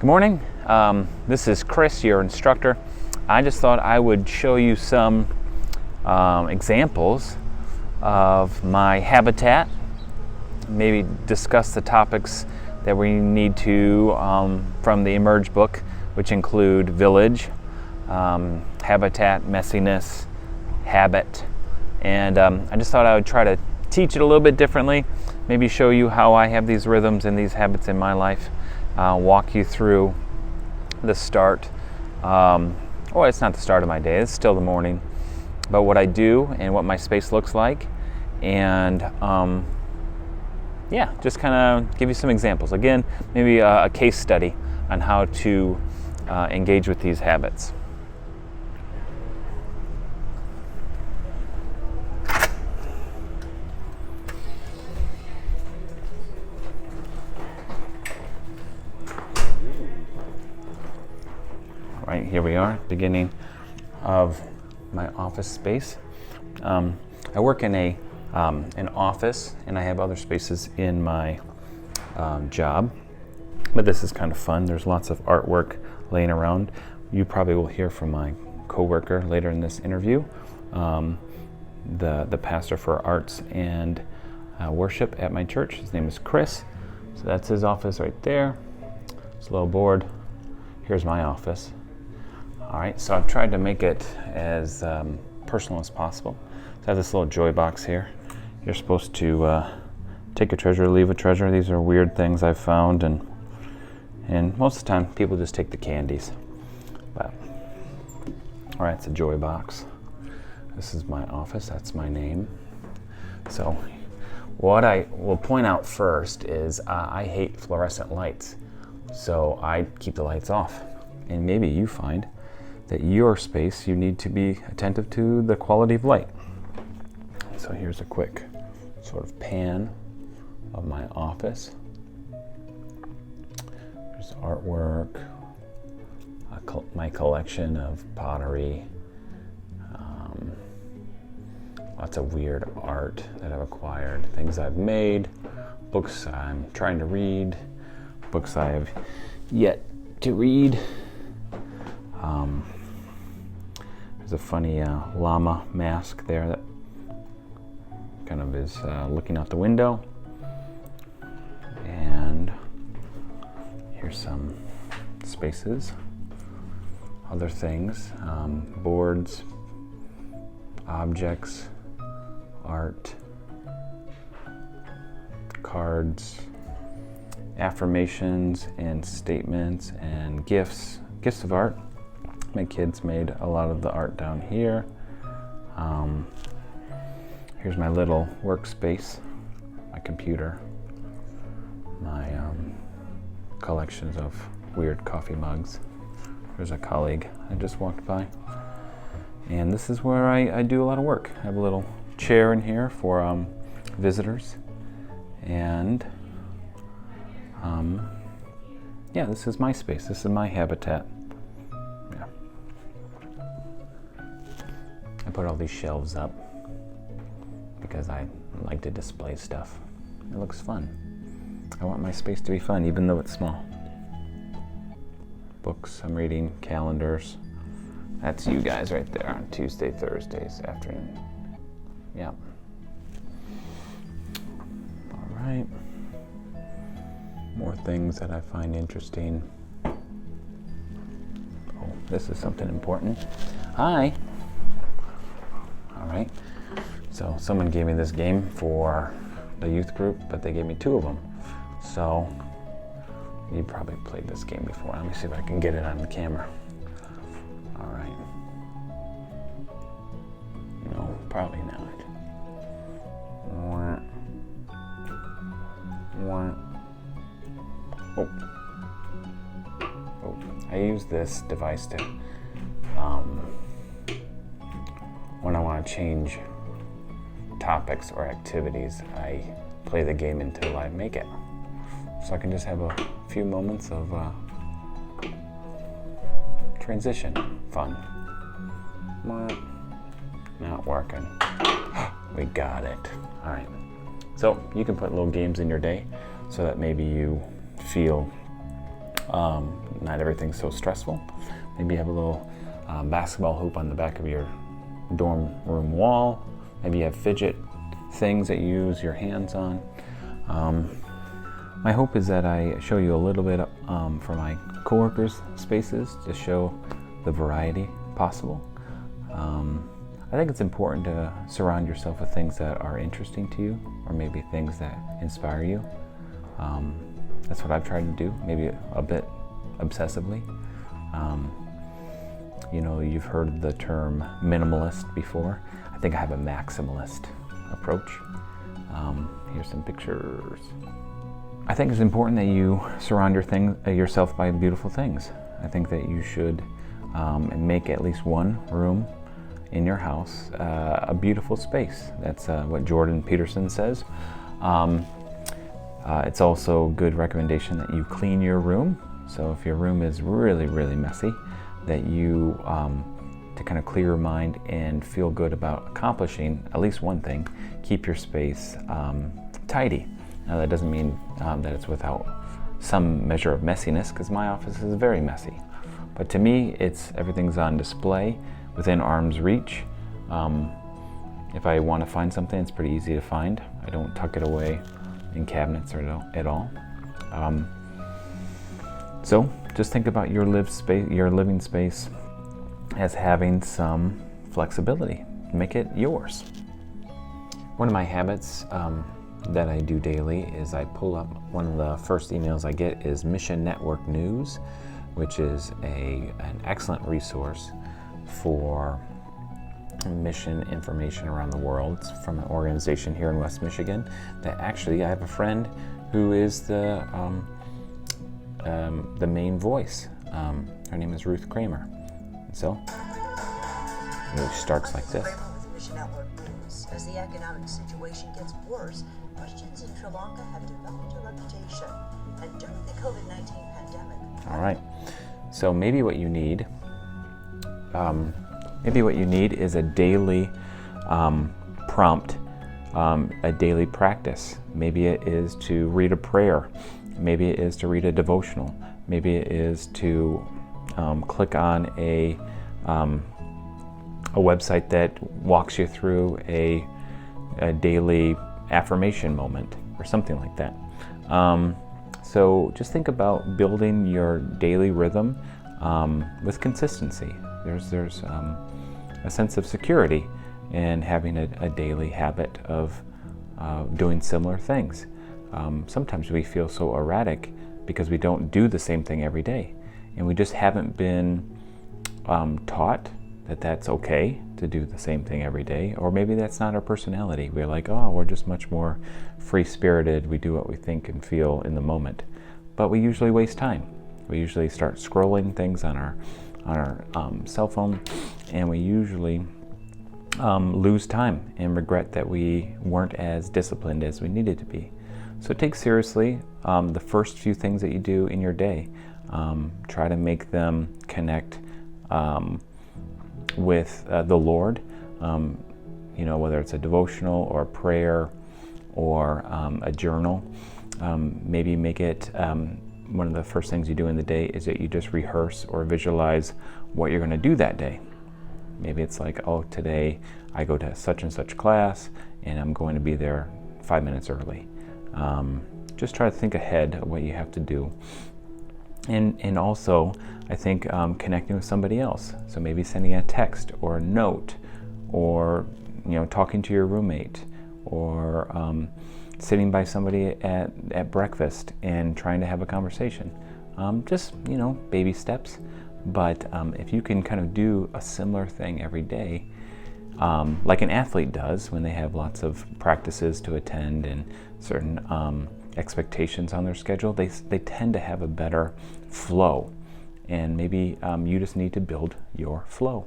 Good morning. This is Chris, your instructor. I just thought I would show you some examples of my habitat, maybe discuss the topics that we need to from the Emerge book, which include village, habitat, messiness, habit, and I just thought I would try to teach it a little bit differently, maybe show you how I have these rhythms and these habits in my life, walk you through the start. Well, it's not the start of my day, it's still the morning, but what I do and what my space looks like, and yeah, just kind of give you some examples. Again, maybe a case study on how to engage with these habits. All right, here we are, beginning of my office space. I work in an office, and I have other spaces in my job, but this is kind of fun. There's lots of artwork laying around. You probably will hear from my coworker later in this interview, the pastor for arts and worship at my church. His name is Chris. So that's his office right there. It's a little board. Here's my office. All right, so I've tried to make it as personal as possible. So I have this little joy box here. You're supposed to take a treasure, leave a treasure. These are weird things I've found, and most of the time people just take the candies. But all right, it's a joy box. This is my office. That's my name. So what I will point out first is I hate fluorescent lights, so I keep the lights off. And maybe you find that your space, you need to be attentive to the quality of light. So here's a quick sort of pan of my office. There's artwork, my collection of pottery, lots of weird art that I've acquired, things I've made, books I'm trying to read, books I have yet to read. There's a funny llama mask there that kind of is looking out the window. And here's some spaces, other things, boards, objects, art, cards, affirmations and statements and gifts of art. My kids made a lot of the art down here. Here's my little workspace, my computer, my collections of weird coffee mugs. There's a colleague I just walked by. And this is where I do a lot of work. I have a little chair in here for visitors. And yeah, this is my space. This is my habitat. Yeah. I put all these shelves up because I like to display stuff. It looks fun. I want my space to be fun, even though it's small. Books I'm reading, calendars. That's you guys right there on Tuesday, Thursdays afternoon. Yeah. All right. More things that I find interesting. Oh, this is something important. Hi. All right. So someone gave me this game for the youth group, but they gave me two of them. So you probably played this game before. Let me see if I can get it on the camera. All right. No, probably not. Oh, I use this device to, when I want to change topics or activities, I play the game until I make it. So I can just have a few moments of transition, fun. Not working. We got it. All right. So you can put little games in your day so that maybe you feel not everything's so stressful. Maybe you have a little basketball hoop on the back of your dorm room wall. Maybe you have fidget things that you use your hands on. My hope is that I show you a little bit for my coworkers' spaces to show the variety possible. I think it's important to surround yourself with things that are interesting to you, or maybe things that inspire you. That's what I've tried to do, maybe a bit obsessively. You've heard the term minimalist before. I think I have a maximalist approach. Here's some pictures. I think it's important that you surround yourself by beautiful things. I think that you should make at least one room in your house a beautiful space. That's what Jordan Peterson says. It's also a good recommendation that you clean your room. So if your room is really, really messy, that you, to kind of clear your mind and feel good about accomplishing at least one thing, keep your space tidy. Now that doesn't mean that it's without some measure of messiness, because my office is very messy. But to me, everything's on display within arm's reach. If I want to find something, it's pretty easy to find. I don't tuck it away in cabinets at all. So just think about your living space as having some flexibility. Make it yours. One of my habits that I do daily is I pull up, one of the first emails I get is Mission Network News, which is an excellent resource for mission information around the world. It's from an organization here in West Michigan that actually I have a friend who is the main voice. Her name is Ruth Kramer. And so it starts like this. Mission Network News. As the economic situation gets worse, Christians in Sri Lanka have developed a reputation. And during the COVID-19 pandemic. All right. So maybe what you need is a daily prompt, a daily practice. Maybe it is to read a prayer. Maybe it is to read a devotional. Maybe it is to click on a website that walks you through a daily affirmation moment or something like that. So just think about building your daily rhythm with consistency. There's a sense of security in having a daily habit of doing similar things. Sometimes we feel so erratic because we don't do the same thing every day, and we just haven't been taught that that's okay to do the same thing every day, or maybe that's not our personality. We're like, oh, we're just much more free-spirited. We do what we think and feel in the moment, but we usually waste time. We usually start scrolling things on our cell phone, and we usually lose time and regret that we weren't as disciplined as we needed to be. So take seriously the first few things that you do in your day. Try to make them connect with the Lord, whether it's a devotional or a prayer or a journal. Maybe make it one of the first things you do in the day is that you just rehearse or visualize what you're going to do that day. Maybe it's like, oh, today I go to such and such class and I'm going to be there 5 minutes early. Just try to think ahead of what you have to do. And also, I think connecting with somebody else. So maybe sending a text or a note, or talking to your roommate, or sitting by somebody at breakfast and trying to have a conversation. Just baby steps. But if you can kind of do a similar thing every day, like an athlete does when they have lots of practices to attend and certain expectations on their schedule, they tend to have a better flow. And maybe you just need to build your flow.